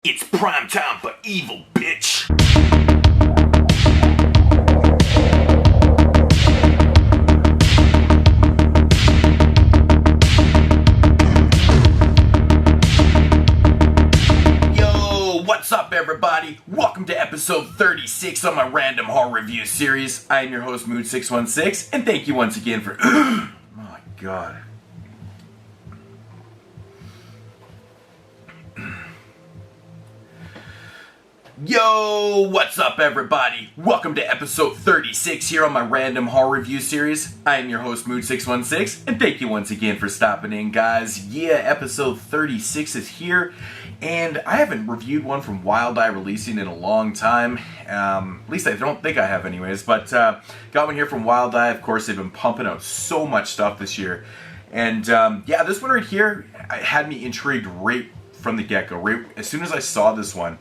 It's prime time for evil, bitch! Yo, what's up everybody? Welcome to episode 36 of my random horror review series. I am your host, Mood616, and thank you once again for... Oh my god. Yo, what's up everybody? Welcome to episode 36 here on my random horror review series. I am your host, Mood616, and thank you once again for stopping in, guys. Yeah, episode 36 is here, and I haven't reviewed one from Wild Eye releasing in a long time. At least I don't think I have anyways, but got one here from Wild Eye. Of course, they've been pumping out so much stuff this year. And yeah, this one right here had me intrigued right from the get-go. Right as soon as I saw this one,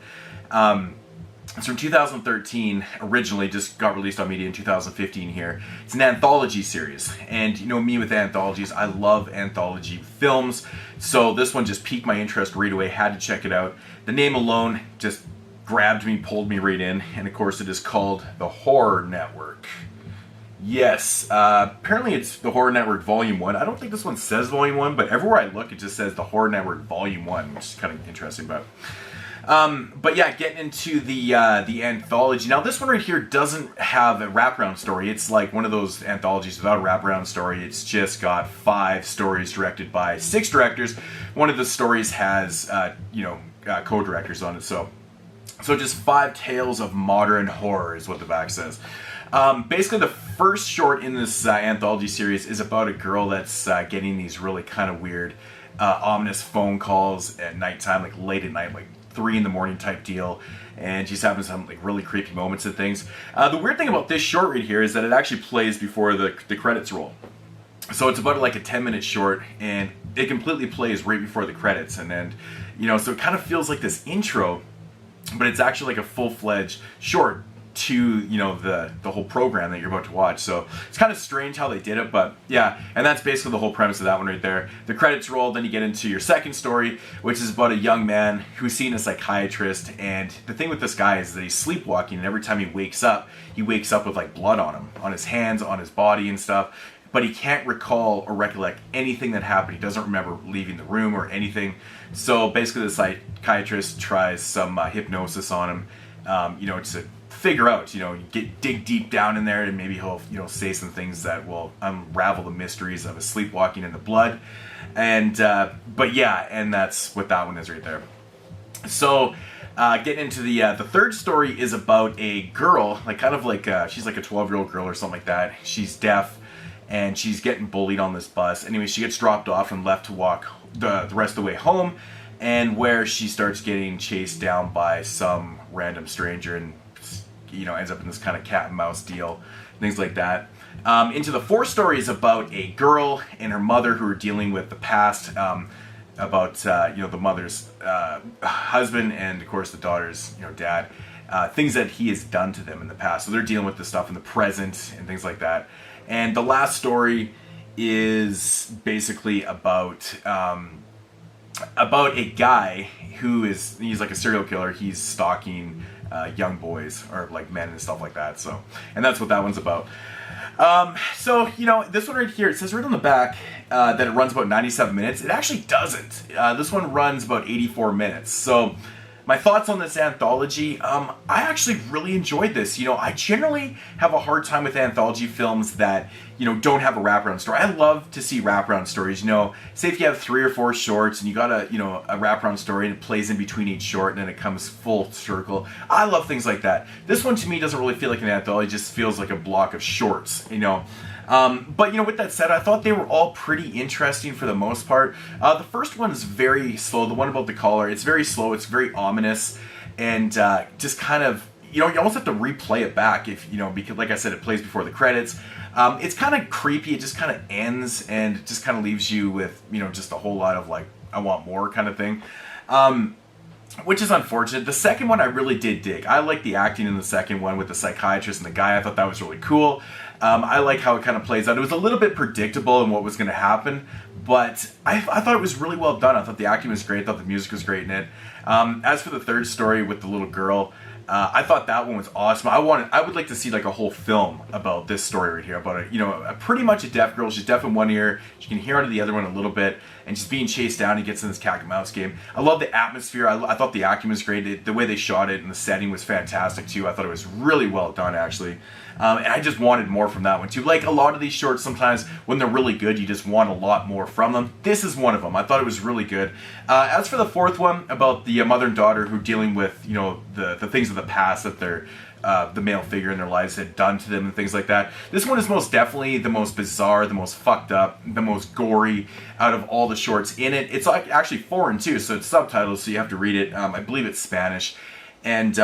it's from 2013, originally, just got released on media in 2015 here. It's an anthology series, and you know me with anthologies, I love anthology films, so this one just piqued my interest right away, had to check it out. The name alone just grabbed me, pulled me right in, and of course it is called The Horror Network. Yes, apparently it's The Horror Network Volume 1. I don't think this one says Volume 1, but everywhere I look it just says The Horror Network Volume 1, which is kind of interesting, but yeah, getting into the anthology. Now, this one right here doesn't have a wraparound story. It's like one of those anthologies without a wraparound story. It's just got 5 stories directed by 6 directors. One of the stories has, co-directors on it. So just 5 tales of modern horror is what the back says. Basically, the first short in this anthology series is about a girl that's getting these really kind of weird, ominous phone calls at nighttime, like late at night, like 3 in the morning type deal, and she's having some like really creepy moments and things. The weird thing about this short right here is that it actually plays before the credits roll. So it's about like a 10-minute short, and it completely plays right before the credits, and then, so it kind of feels like this intro, but it's actually like a full-fledged short to, the whole program that you're about to watch. So it's kind of strange how they did it, but yeah, and that's basically the whole premise of that one right there. The credits roll, then you get into your second story, which is about a young man who's seeing a psychiatrist, and the thing with this guy is that he's sleepwalking, and every time he wakes up with like blood on him, on his hands, on his body and stuff, but he can't recall or recollect anything that happened. He doesn't remember leaving the room or anything. So basically the psychiatrist tries some hypnosis on him, to figure out, dig deep down in there, and maybe he'll, say some things that will unravel the mysteries of his sleepwalking in the blood. And, but yeah, and that's what that one is right there. So, getting into the third story is about a girl, she's like a 12-year-old girl or something like that. She's deaf, and she's getting bullied on this bus. Anyway, she gets dropped off and left to walk the rest of the way home, and where she starts getting chased down by some random stranger, and ends up in this kind of cat and mouse deal, things like that. Into the fourth story is about a girl and her mother who are dealing with the past, about the mother's husband and of course the daughter's dad, things that he has done to them in the past. So they're dealing with this stuff in the present and things like that. And the last story is basically about a guy he's like a serial killer. He's stalking young boys or like men and stuff like that. So, and that's what that one's about. This one right here, it says right on the back that it runs about 97 minutes. It actually doesn't. This one runs about 84 minutes. So my thoughts on this anthology, I actually really enjoyed this. I generally have a hard time with anthology films that, don't have a wraparound story. I love to see wraparound stories. Say if you have 3 or 4 shorts and you got a wraparound story and it plays in between each short and then it comes full circle. I love things like that. This one to me doesn't really feel like an anthology, it just feels like a block of shorts, But with that said, I thought they were all pretty interesting for the most part. The first one is very slow. The one about the collar, it's very slow. It's very ominous, and just kind of you almost have to replay it back because like I said, it plays before the credits. It's kind of creepy. It just kind of ends and it just kind of leaves you with just a whole lot of like I want more kind of thing. Which is unfortunate. The second one I really did dig. I like the acting in the second one with the psychiatrist and the guy. I thought that was really cool. I like how it kind of plays out. It was a little bit predictable in what was going to happen, but I thought it was really well done. I thought the acting was great. I thought the music was great in it. As for the third story with the little girl, I thought that one was awesome. I would like to see like a whole film about this story right here, about pretty much a deaf girl. She's deaf in one ear. She can hear out of the other one a little bit, and she's being chased down and gets in this cat and mouse game. I love the atmosphere. I thought the acting was great. The way they shot it and the setting was fantastic too. I thought it was really well done actually. And I just wanted more from that one too. Like a lot of these shorts, sometimes when they're really good, you just want a lot more from them. This is one of them. I thought it was really good. As for the fourth one, about the mother and daughter who are dealing with, the things of the past that the male figure in their lives had done to them and things like that. This one is most definitely the most bizarre, the most fucked up, the most gory out of all the shorts in it. It's like actually foreign too, so it's subtitles, so you have to read it. I believe it's Spanish. And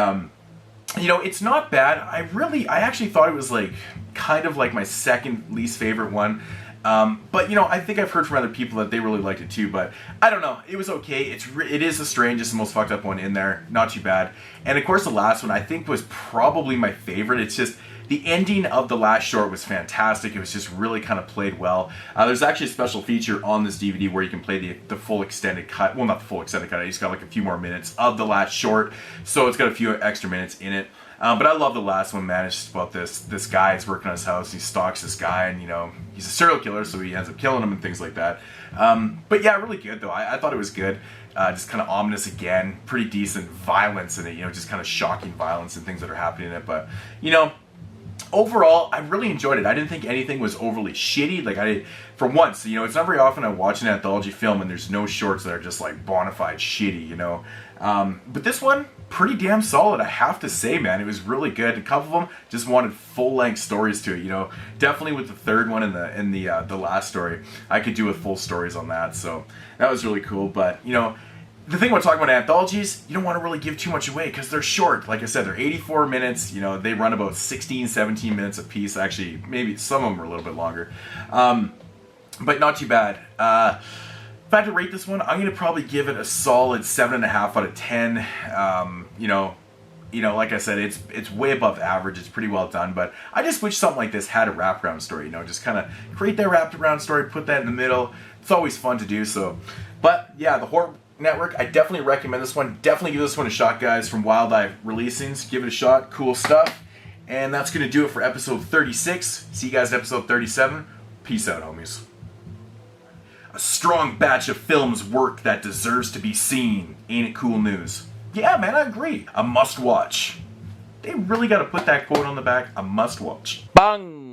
it's not bad. I actually thought it was like kind of like my second least favorite one. But I think I've heard from other people that they really liked it too, but I don't know. It was okay. It is the strangest and most fucked up one in there. Not too bad. And of course the last one I think was probably my favorite. It's just the ending of the last short was fantastic. It was just really kind of played well. There's actually a special feature on this DVD where you can play the full extended cut. Well, not the full extended cut. I just got like a few more minutes of the last short, so it's got a few extra minutes in it. But I love the last one, man. It's just about this guy is working on his house. He stalks this guy, and he's a serial killer, so he ends up killing him and things like that. But yeah, really good though. I thought it was good. Just kind of ominous again. Pretty decent violence in it. Just kind of shocking violence and things that are happening in it. But overall, I really enjoyed it. I didn't think anything was overly shitty. For once, it's not very often I watch an anthology film and there's no shorts that are just like bona fide shitty, But this one, pretty damn solid, I have to say, man. It was really good. A couple of them just wanted full-length stories to it, Definitely with the third one and the last story, I could do with full stories on that. So that was really cool. But the thing about talking about anthologies, you don't want to really give too much away because they're short. Like I said, they're 84 minutes. They run about 16, 17 minutes a piece. Actually, maybe some of them are a little bit longer. But not too bad. If I had to rate this one, I'm going to probably give it a solid 7.5 out of 10. Like I said, it's way above average. It's pretty well done. But I just wish something like this had a wraparound story. Just kind of create that wraparound story, put that in the middle. It's always fun to do so. But yeah, the Horror Network, I definitely recommend this one. Definitely give this one a shot, guys, from Wild Eye Releasings. Give it a shot. Cool stuff. And that's going to do it for episode 36. See you guys at episode 37. Peace out, homies. A strong batch of films work that deserves to be seen. Ain't it cool news? Yeah, man, I agree. A must watch. They really got to put that quote on the back. A must watch. Bang!